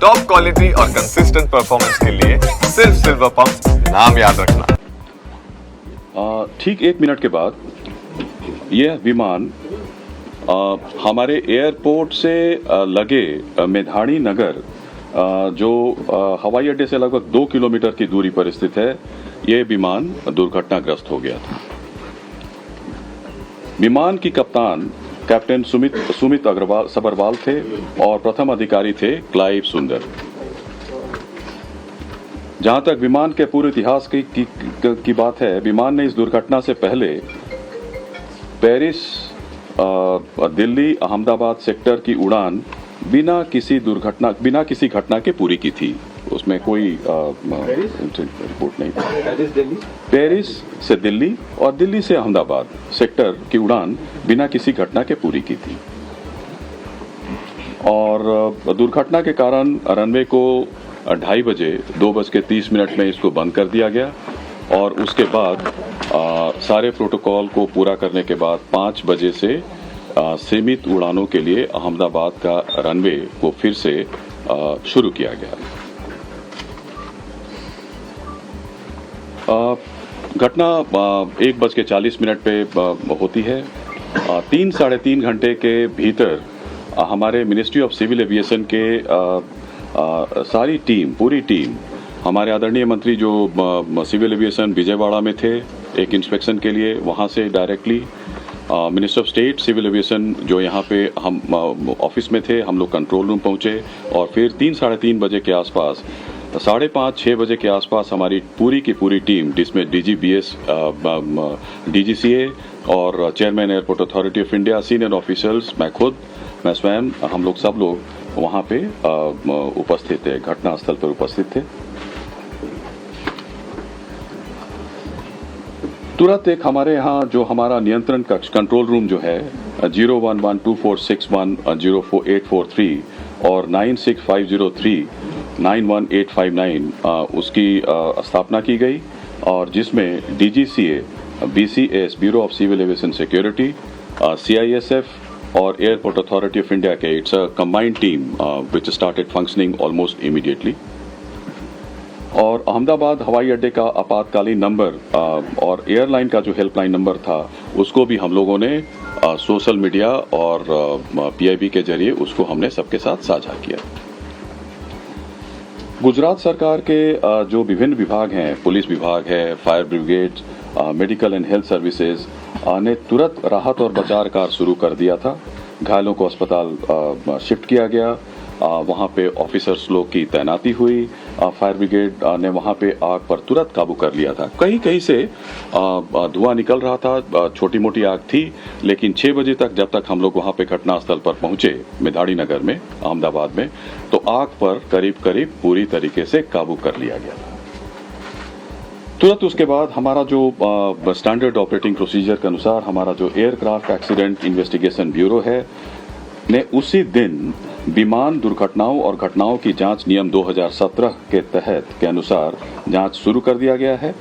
Top quality और consistent performance के लिए सिर्फ सिल्वर पंप नाम याद रखना। ठीक 1 मिनट के बाद यह विमान हमारे एयरपोर्ट से लगे मेधाणी नगर जो हवाई अड्डे से लगभग 2 किलोमीटर की दूरी पर स्थित है, यह विमान दुर्घटनाग्रस्त हो गया था। विमान की कप्तान कैप्टन सुमित सबरवाल थे और प्रथम अधिकारी थे क्लाइव सुंदर। जहां तक विमान के पूरे इतिहास की बात है, विमान ने इस दुर्घटना से पहले पेरिस दिल्ली अहमदाबाद सेक्टर की उड़ान बिना किसी घटना के पूरी की थी। उसमें कोई रिपोर्ट नहीं थी। पेरिस से दिल्ली और दिल्ली से अहमदाबाद सेक्टर की उड़ान बिना किसी घटना के पूरी की थी। और दुर्घटना के कारण रनवे को 2:30 बजे 2:30 में इसको बंद कर दिया गया और उसके बाद सारे प्रोटोकॉल को पूरा करने के बाद 5 बजे से सीमित उड़ानों के लिए अहमदाबाद का रनवे को फिर से शुरू किया गया। घटना 1:40 पे होती है। 3-3.5 घंटे के भीतर हमारे मिनिस्ट्री ऑफ सिविल एविएशन के पूरी टीम, हमारे आदरणीय मंत्री जो सिविल एविएशन विजयवाड़ा में थे एक इंस्पेक्शन के लिए, वहां से directly minister of state civil aviation जो यहाँ पे हम ऑफिस में थे, हम लोग कंट्रोल रूम पहुंचे और फिर 3-3:30 बजे के आसपास 5:30-6 बजे के आसपास हमारी पूरी की पूरी टीम, जिसमें DGBS, DGCA और chairman airport authority of India, senior officers, मैं स्वयं, हम लोग सब लोग वहाँ पे उपस्थित थे, घटनास्थल पर उपस्थित थे। तुरंत एक हमारे यहाँ जो हमारा नियंत्रण कक्ष कंट्रोल रूम जो है 0112461 और 9650391859 उसकी स्थापना की गई और जिसमें DGCA, BCS bureau of civil aviation security, CISF और एयरपोर्ट अथॉरिटी ऑफ इंडिया के it's a combined team which started functioning almost immediately. और अहमदाबाद हवाई अड्डे का आपातकालीन नंबर और एयरलाइन का जो हेल्पलाइन नंबर था उसको भी हम लोगों ने सोशल मीडिया और PIB के जरिए उसको हमने सबके साथ साझा किया। गुजरात सरकार के जो विभिन्न विभाग हैं, पुलिस विभाग है, fire brigade, medical and health services ने तुरंत राहत और बचाव कार्य शुरू कर दिया था। घायलों को अस्पताल शिफ्ट किया गया, वहाँ पे ऑफिसर्स लोग की तैनाती हुई, फायर ब्रिगेड ने वहाँ पे आग पर तुरंत काबू कर लिया था। कहीं से धुआं निकल रहा था, छोटी मोटी आग थी, लेकिन 6 बजे तक जब तक हम लोग वहाँ पे घटनास्थल पर पहुंचे मेधाणी नगर में अहमदाबाद में, तो आग पर करीब पूरी तरीके से काबू कर लिया गया था। तुरंत उसके बाद हमारा जो स्टैंडर्ड ऑपरेटिंग प्रोसीजर के अनुसार हमारा जो एयरक्राफ्ट एक्सीडेंट इन्वेस्टिगेशन ब्यूरो है ने उसी दिन विमान दुर्घटनाओं और घटनाओं की जांच नियम 2017 के तहत के अनुसार जांच शुरू कर दिया गया है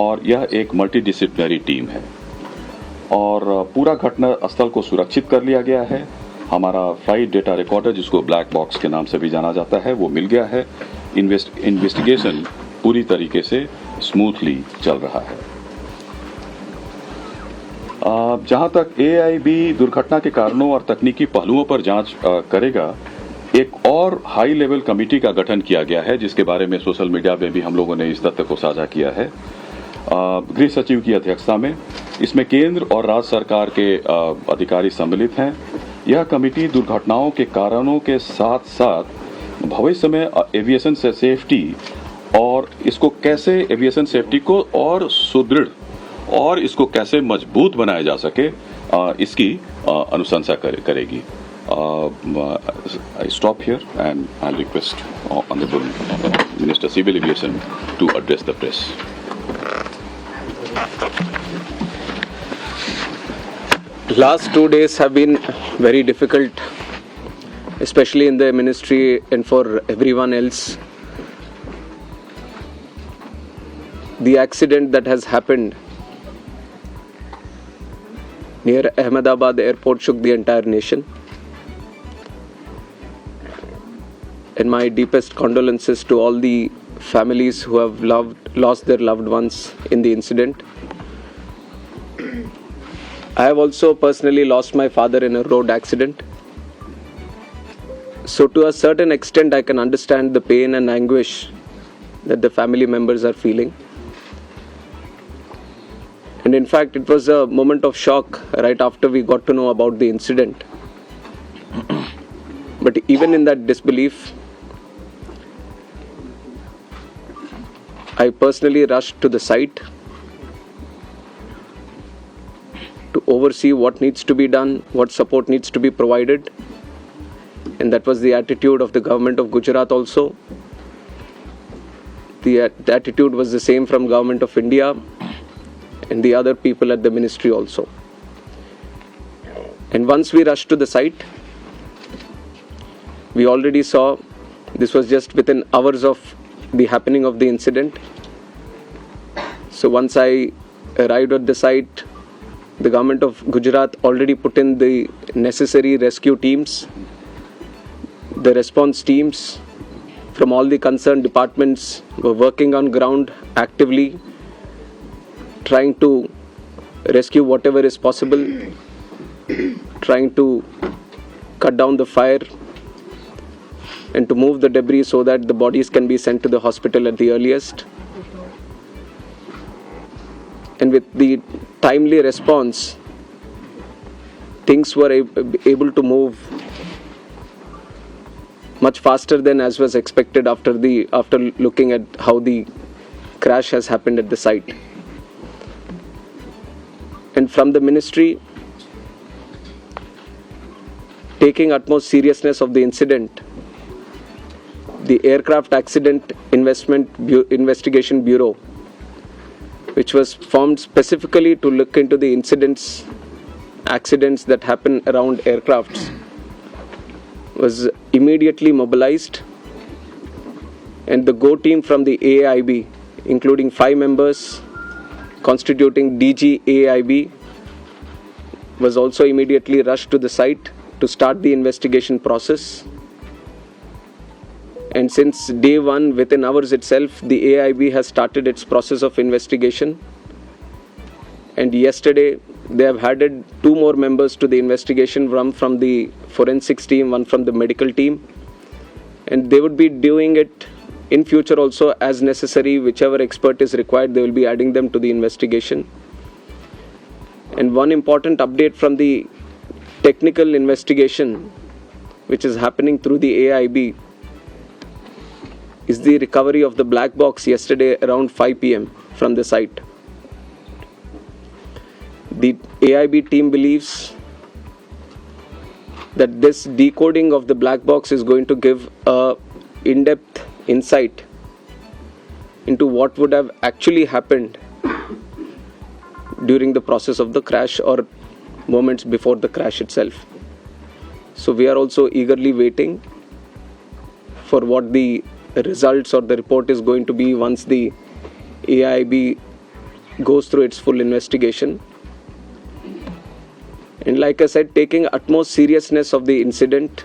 और यह एक मल्टीडिसिप्लिनरी टीम है और पूरा घटना स्थल को सुरक्षित कर लिया गया है। हमारा फ्लाइट डेटा रिकॉर्डर, जिसको ब्लैक बॉक्स के नाम से भी जाना जाता है, वो मिल गया है। इन्वेस्टिगेशन पूरी तरीके से स्मूथली चल रहा है। जहां तक AIB दुर्घटना के कारणों और तकनीकी पहलुओं पर जांच करेगा, एक और हाई लेवल कमेटी का गठन किया गया है, जिसके बारे में सोशल मीडिया में भी हम लोगों ने इस तथ्य को साझा किया है। गृह सचिव की अध्यक्षता में इसमें केंद्र और राज्य सरकार के अधिकारी सम्मिलित हैं। यह कमेटी दुर्घटनाओं के कारणों के साथ साथ भविष्य में एविएशन सेफ्टी और इसको कैसे एविएशन सेफ्टी को और सुदृढ़ और इसको कैसे मजबूत बनाया जा सके, इसकी अनुशंसा करेगी। I stop here and I'll request Honorable Minister Civil Aviation to address the press. Last 2 days have been very difficult, especially in the ministry and for everyone else. The accident that has happened near Ahmedabad airport shook the entire nation. and my deepest condolences to all the families who have lost their loved ones in the incident. I have also personally lost my father in a road accident. So to a certain extent, I can understand the pain and anguish that the family members are feeling. And in fact, it was a moment of shock right after we got to know about the incident. But even in that disbelief, I personally rushed to the site to oversee what needs to be done, what support needs to be provided. And that was the attitude of the government of Gujarat also. The attitude was the same from government of India and the other people at the ministry also. And once we rushed to the site, we already saw, this was just within hours of the happening of the incident. So once I arrived at the site, the government of Gujarat already put in the necessary rescue teams, the response teams from all the concerned departments were working on ground actively, trying to rescue whatever is possible, trying to cut down the fire and to move the debris so that the bodies can be sent to the hospital at the earliest. And with the timely response, things were able to move much faster than as was expected after looking at how the crash has happened at the site. And from the ministry, taking utmost seriousness of the incident, the Aircraft Accident Investigation Bureau, which was formed specifically to look into the accidents that happen around aircrafts, was immediately mobilized, and the GO team from the AIB, including 5 members constituting DG AIB, was also immediately rushed to the site to start the investigation process. And since day one, within hours itself, the AIB has started its process of investigation. And yesterday, they have added 2 more members to the investigation, one from the forensics team, one from the medical team. And they would be doing it in future also as necessary. Whichever expert is required, they will be adding them to the investigation. And one important update from the technical investigation, which is happening through the AIB, is the recovery of the black box yesterday around 5 p.m. from the site. The AIB team believes that this decoding of the black box is going to give a in-depth insight into what would have actually happened during the process of the crash or moments before the crash itself. So we are also eagerly waiting for what the results or the report is going to be once the AIB goes through its full investigation. And like I said, taking utmost seriousness of the incident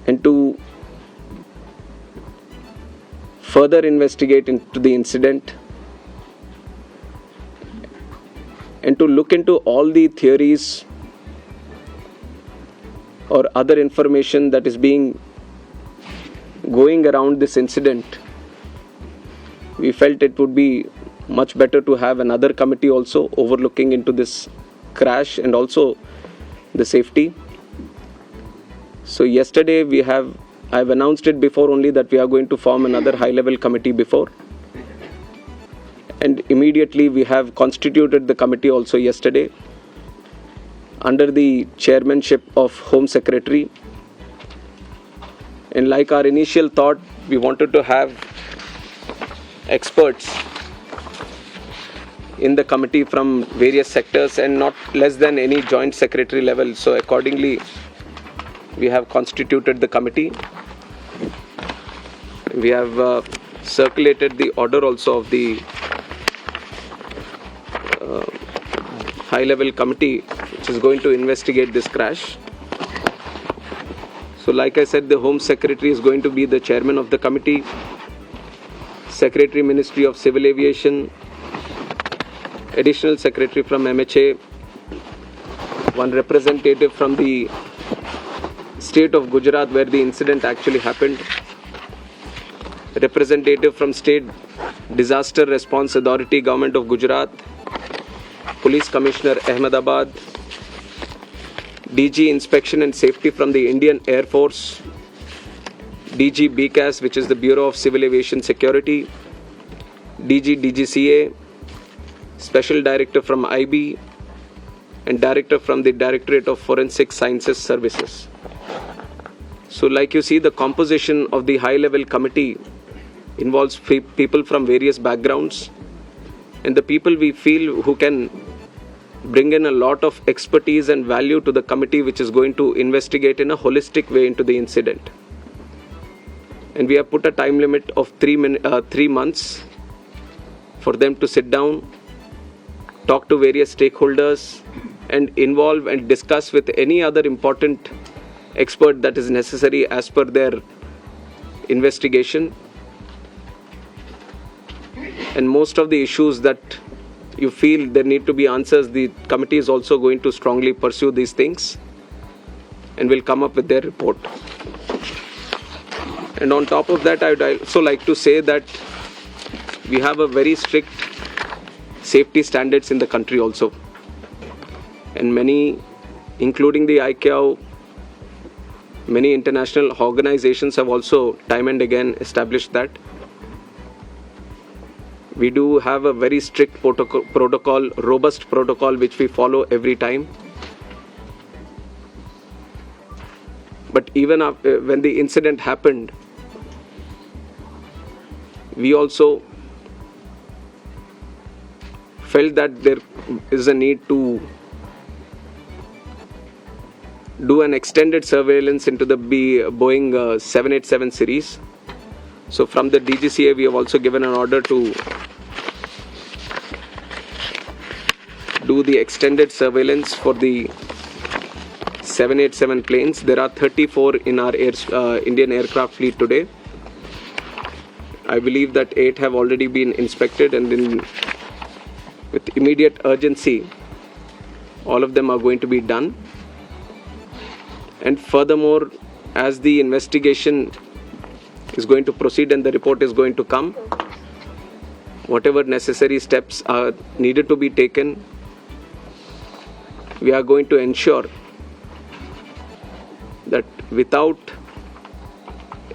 and to further investigate into the incident and to look into all the theories or other information that is going around this incident, we felt it would be much better to have another committee also overlooking into this crash and also the safety. So yesterday I've announced it before only that we are going to form another high-level committee before. And immediately we have constituted the committee also yesterday under the chairmanship of Home Secretary. And like our initial thought, we wanted to have experts in the committee from various sectors and not less than any joint secretary level. So accordingly, we have constituted the committee. We have circulated the order also of the high-level committee which is going to investigate this crash. So like I said, the Home Secretary is going to be the chairman of the committee. Secretary, Ministry of Civil Aviation. Additional Secretary from MHA. One representative from the state of Gujarat where the incident actually happened. Representative from State Disaster Response Authority, Government of Gujarat. Police Commissioner, Ahmedabad. DG Inspection and Safety from the Indian Air Force. DG BCAS, which is the Bureau of Civil Aviation Security. DG DGCA. Special Director from IB. And Director from the Directorate of Forensic Sciences Services. So like you see, the composition of the high-level committee involves people from various backgrounds, and the people we feel who can bring in a lot of expertise and value to the committee, which is going to investigate in a holistic way into the incident. And we have put a time limit of 3 months for them to sit down, talk to various stakeholders, and involve and discuss with any other important expert that is necessary as per their investigation. And most of the issues that you feel there need to be answers, the committee is also going to strongly pursue these things and will come up with their report. And on top of that, I would also like to say that we have a very strict safety standards in the country also. And many, including the ICAO, many international organizations have also time and again established that. We do have a very strict protocol, robust protocol, which we follow every time. But even when the incident happened, we also felt that there is a need to do an extended surveillance into the Boeing 787 series. So from the DGCA, we have also given an order to do the extended surveillance for the 787 planes. There are 34 in our Indian aircraft fleet today. I believe that 8 have already been inspected, and with immediate urgency, all of them are going to be done. And furthermore, as the investigation is going to proceed and the report is going to come, whatever necessary steps are needed to be taken, we are going to ensure that without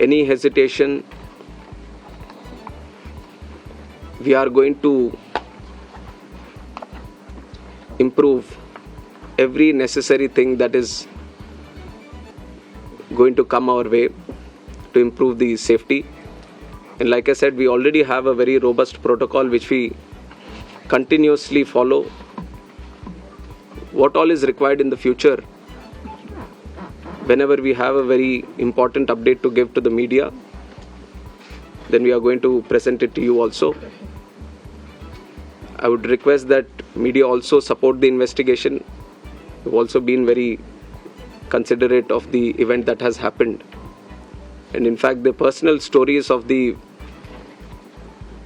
any hesitation, we are going to improve every necessary thing that is going to come our way to improve the safety. And like I said, we already have a very robust protocol which we continuously follow. What all is required in the future, whenever we have a very important update to give to the media, then we are going to present it to you also. I would request that media also support the investigation. We've also been very considerate of the event that has happened. And in fact, the personal stories of the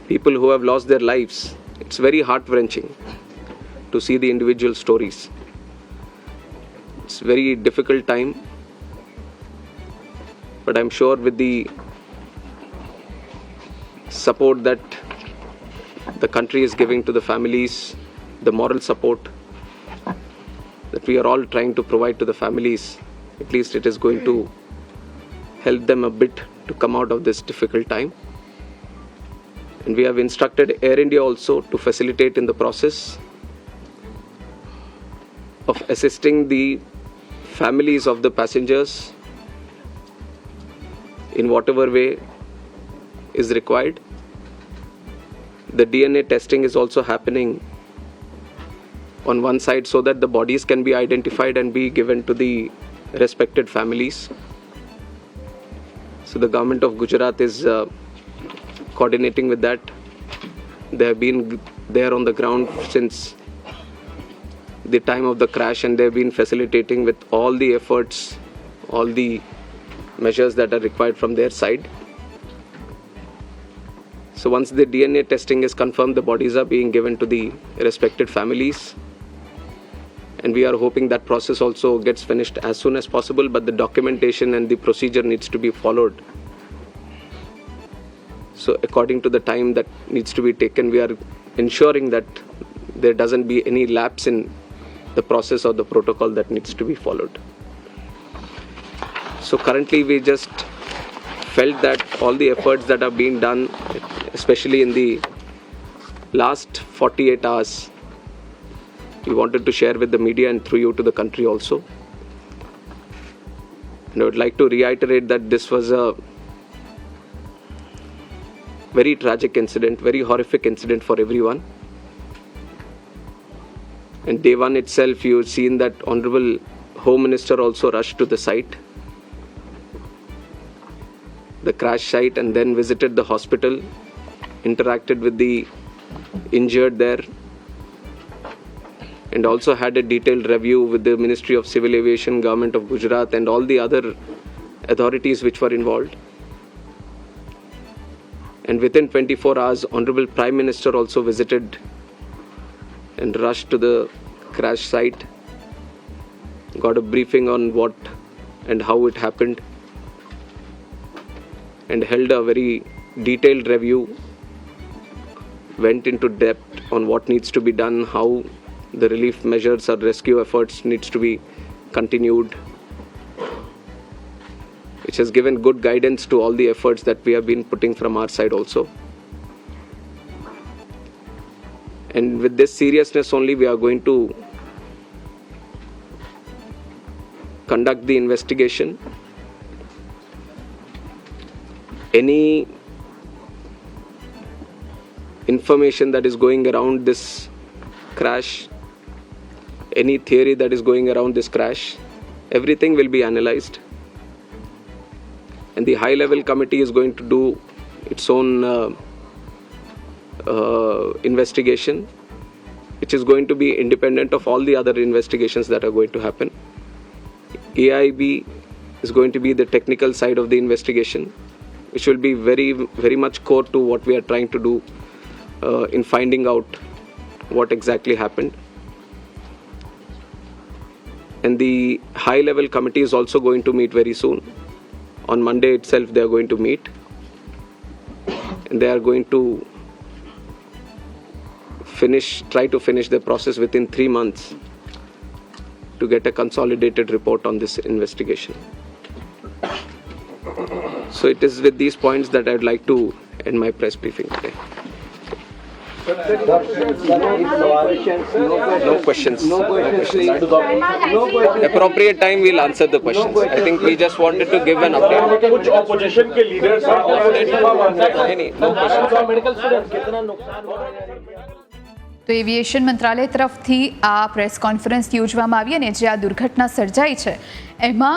people who have lost their lives, it's very heart-wrenching to see the individual stories. It's a very difficult time, but I'm sure with the support that the country is giving to the families, the moral support that we are all trying to provide to the families, at least it is going to help them a bit to come out of this difficult time. And we have instructed Air India also to facilitate in the process of assisting the families of the passengers in whatever way is required. The DNA testing is also happening on one side so that the bodies can be identified and be given to the respected families. So the government of Gujarat is coordinating with that. They have been there on the ground since the time of the crash, and they have been facilitating with all the efforts, all the measures that are required from their side. So once the DNA testing is confirmed, the bodies are being given to the respected families. And we are hoping that process also gets finished as soon as possible, but the documentation and the procedure needs to be followed. So according to the time that needs to be taken, we are ensuring that there doesn't be any lapse in the process or the protocol that needs to be followed. So currently we just felt that all the efforts that are being done, especially in the last 48 hours, we wanted to share with the media and through you to the country also. And I would like to reiterate that this was a very tragic incident, very horrific incident for everyone. And day one itself, you've seen that Honorable Home Minister also rushed to the site, the crash site, and then visited the hospital, interacted with the injured there, and also had a detailed review with the Ministry of Civil Aviation, Government of Gujarat, and all the other authorities which were involved. And within 24 hours, Honorable Prime Minister also visited and rushed to the crash site, got a briefing on what and how it happened, and held a very detailed review, went into depth on what needs to be done, how the relief measures or rescue efforts needs to be continued, which has given good guidance to all the efforts that we have been putting from our side also. And with this seriousness only, we are going to conduct the investigation. Any information that is going around this crash, any theory that is going around this crash, everything will be analyzed. And the high-level committee is going to do its own investigation, which is going to be independent of all the other investigations that are going to happen. AIB is going to be the technical side of the investigation, which will be very, very much core to what we are trying to do in finding out what exactly happened. And the high-level committee is also going to meet very soon. On Monday itself, they are going to meet. And they are going to try to finish the process within 3 months to get a consolidated report on this investigation. So it is with these points that I would like to end my press briefing today. No questions. Appropriate time we'll answer the questions. I think we just wanted to give an update. कुछ opposition के leaders No questions. તો aviation મંત્રાલય તરફથી આ press conference યોજવામાં આવી અને જે આ દુર્ઘટના સર્જાઈ છે એમાં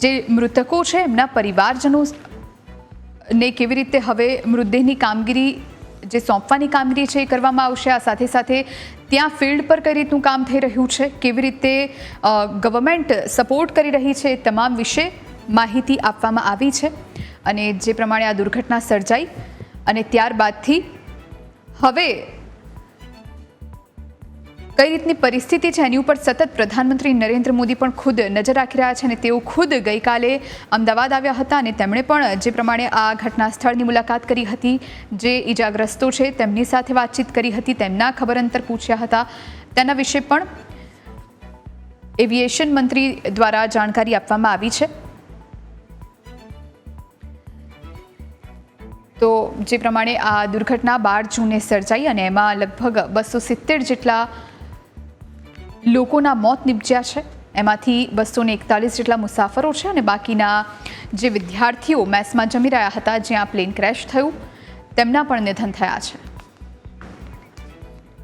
જે મૃતકો છે એમના પરિવારજનોને કેવી રીતે હવે મૃતદેહની કામગીરી જે સોંપવાની કામગીરી છે એ કરવામાં આવશે. આ સાથે સાથે ત્યાં ફિલ્ડ પર કઈ રીતનું કામ થઈ રહ્યું છે, કેવી રીતે ગવર્મેન્ટ સપોર્ટ કરી રહી છે, તમામ વિશે માહિતી આપવામાં આવી છે. અને જે પ્રમાણે આ દુર્ઘટના સર્જાઈ અને ત્યારબાદથી હવે કઈ રીતની પરિસ્થિતિ છે એની ઉપર સતત પ્રધાનમંત્રી નરેન્દ્ર મોદી પણ ખુદ નજર રાખી રહ્યા છે. અને તેઓ ખુદ ગઈકાલે અમદાવાદ આવ્યા હતા અને તેમણે પણ જે પ્રમાણે આ ઘટના સ્થળની મુલાકાત કરી હતી, જે ઈજાગ્રસ્તો છે તેમની સાથે વાતચીત કરી હતી, તેમના ખબર અંતર પૂછ્યા હતા, તેના વિશે પણ એવિએશન મંત્રી દ્વારા જાણકારી આપવામાં આવી છે. તો જે પ્રમાણે આ દુર્ઘટના 12 જૂને સર્જાઈ અને એમાં લગભગ 270 જેટલા લોકોના મોત નિપજ્યા છે. એમાંથી 241 જેટલા મુસાફરો છે અને બાકીના જે વિદ્યાર્થીઓ મેસમાં જમી રહ્યા હતા જ્યાં પ્લેન ક્રેશ થયું તેમના પણ નિધન થયા છે.